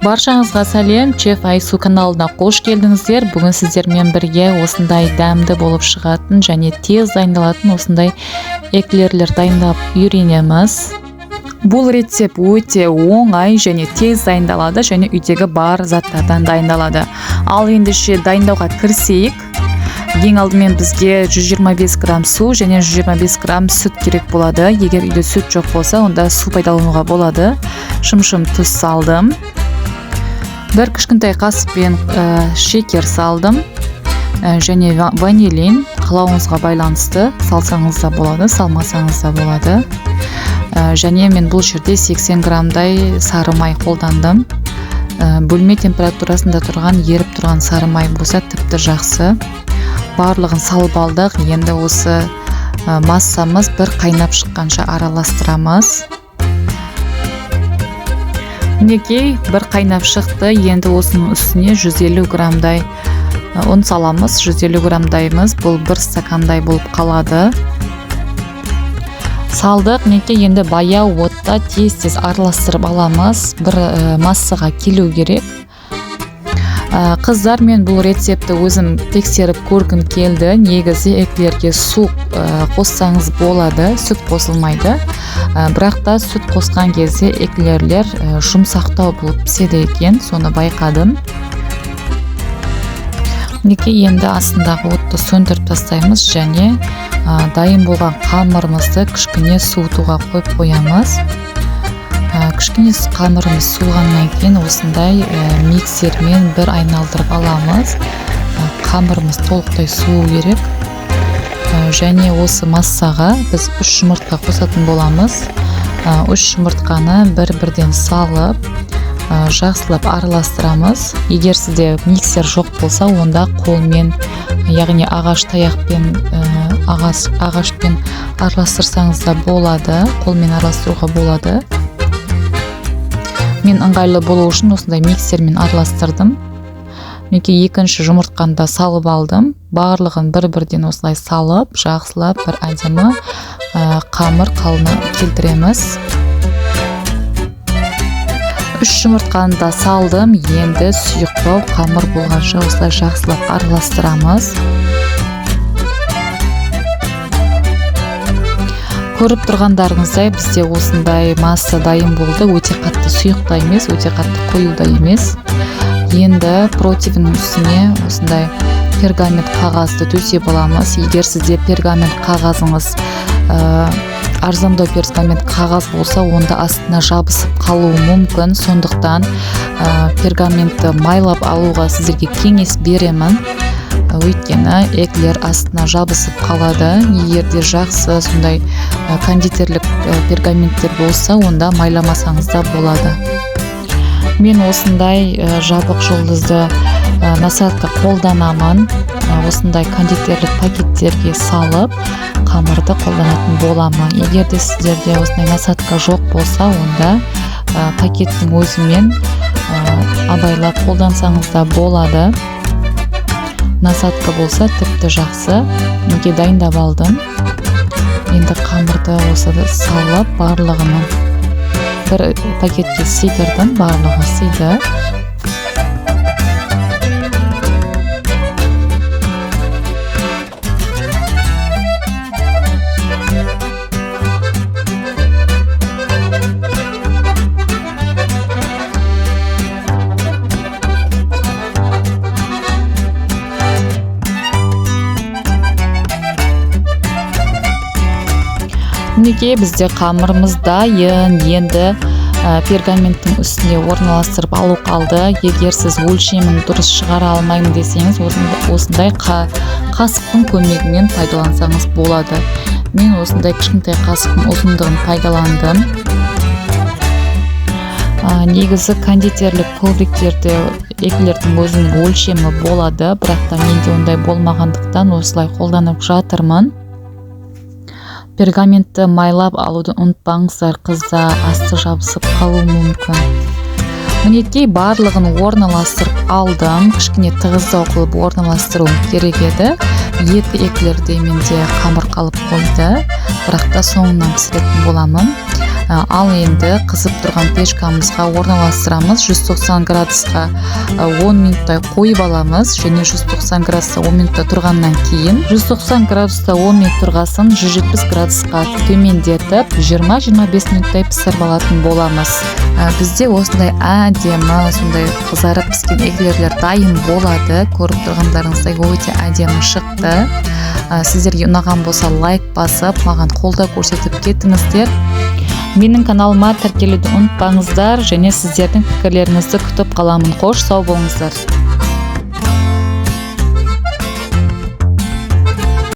Баршаңызға сәлем, Chef Айсу каналына қош келдіңіздер. Бүгін сіздермен бірге осындай дәмді болып шығатын және тез дайындалатын осындай эклерлер дайындап үйренеміз. Бұл рецепт өте оңай және тез дайындалады және үйдегі бар заттардан дайындалады. Ал ендеше дайындауға кірісейік. Ең алдымен бізге 125 грамм су және 125 грамм сүт керек болады. Егер үйде сүт жоқ болса, онда су пайдалануға болады. Шым-шым тұз салдым. Бір кішкентай қасықпен шекер салдым. Және ванилин, қалауыңызға байланысты, салсаңыз да болады, салмасаңыз да болады. Және мен бұл жерде 80 граммдай сары май қолдандым. Бөлме температурасында тұрған, еріп тұрған сары май болса тіпті жақсы. Барлығын салып алдық. Енді осы массамыз бір қайнап шыққанша араластырамыз. Мінекей, бір қайнап шықты. Енді осының үстіне 150 граммдай ұн саламыз. 150 граммдаймыз. Бұл бір стакандай болып қалады. Салдық. Мінекей, енді баяу отта тез-тез араластырып аламыз. Бір массаға келу керек. Қыздар, мен бұл рецепті өзім тексеріп көргім келді. Негізі эклерге су қоссаңыз болады, сүт қосылмайды. Бірақ та сүт қосқан кезде эклерлер жұмсақтау болып піседі екен, соны байқадым. Мінекей, енді астындағы отты сөндіріп тастаймыз және дайын болған қамырымызды кішкене суытуға қойып қоямыз. Кішкене қамырымыз суығаннан кейін осындай миксермен бір айналдырып аламыз. Қамырымыз толықтай суы керек. Және осы массаға біз 3 жұмыртқа қосатын боламыз. 3 жұмыртқаны бір-бірден салып, жақсылап араластырамыз. Егер сізде миксер жоқ болса, онда қолмен, яғни ағаш таяқпен, ағашпен араластырсаңыз да болады. Қолмен араластыруға болады. Мен ыңғайлы болу үшін осындай миксермен араластырдым. Мінекей, екінші жұмыртқаны да салып алдым. Барлығын бір-бірден осылай салып, жақсылап бір әдемі қамыр қалыны келтіреміз. 3 жұмыртқаны да салдым. Енді сұйықтау қамыр болғанша осылай жақсылап араластырамыз. Көріп тұрғандарыңыздай, бізде осындай масса дайын болды. Өте қатты сұйық та емес, өте қатты қою да емес. Енді противнің үстіне осындай пергамент қағазды төсеп аламыз. Егер сізде пергамент қағазыңыз арзандау пергамент қағаз болса, онда астына жабысып қалуы мүмкін. Сондықтан пергаментті майлап алуға сіздерге кеңес беремін. Өйткені эклер астына жабысып қалады. Егерде жақсы сондай кондитерлік пергаменттер болса, онда майламасаңыз да болады. Мен осындай жабық жұлдызды насадка қолданамын. Осындай кондитерлік пакеттерге салып, қамырды қолданатын боламын. Егерде сіздерде осындай насадка жоқ болса, онда пакеттің өзімен абайлап қолдансаңыз да болады. Насадка болса тіпті жақсы. Неге дайындап алдым. Енді қамырды осыда салып, барлығының бір пакетке сыйдырдым. Барлығы сыйды. Мінекей, бізде қамырымыз дайын. Енді пергаменттің үстіне орналастырып алу қалды. Егер сіз өлшемін дұрыс шығара алмаймын десеңіз, осындай қасықтың көмегімен пайдалансаңыз болады. Мен осындай кішкентай қасықтың ұзындығын пайдаландым. Негізі кондитерлік ковриктерде эклердің өзінің өлшемі болады, бірақ та менде ондай болмағандықтан осылай қолданып жатырмын. Пергаментті майлап алуды ұмытпаңыздар, қыздар, асты жабысып қалуы мүмкін. Мінекей, барлығын орналастырып алдым. Кішкене тығыздау қылып орналастыруым керек еді. Екі эклерде менде қамыр қалып қойды. Бірақ та соңынан пісіретін боламын. Ал енді қызып тұрған печкамызға орналастырамыз. 190 градусқа 10 минуттай қойып аламыз және 190 градуста 10 минутта тұрғаннан кейін 190 градуста 10 минут тұрғасын 170 градусқа төмендетіп 20-25 минуттай пісіріп алатын боламыз. Бізде осындай әдемі, сондай қызарып піскен эклерлер дайын болады. Көріп тұрғандарыңыздай өте әдемі шықты. Сіздерге ұнаған болса лайк басып, маған қолдау көрсетіп кетіңіздер. Менің каналыма тіркелуді ұмытпаңыздар және сіздердің пікірлеріңізді күтіп қаламын. Қош сау болыңыздар.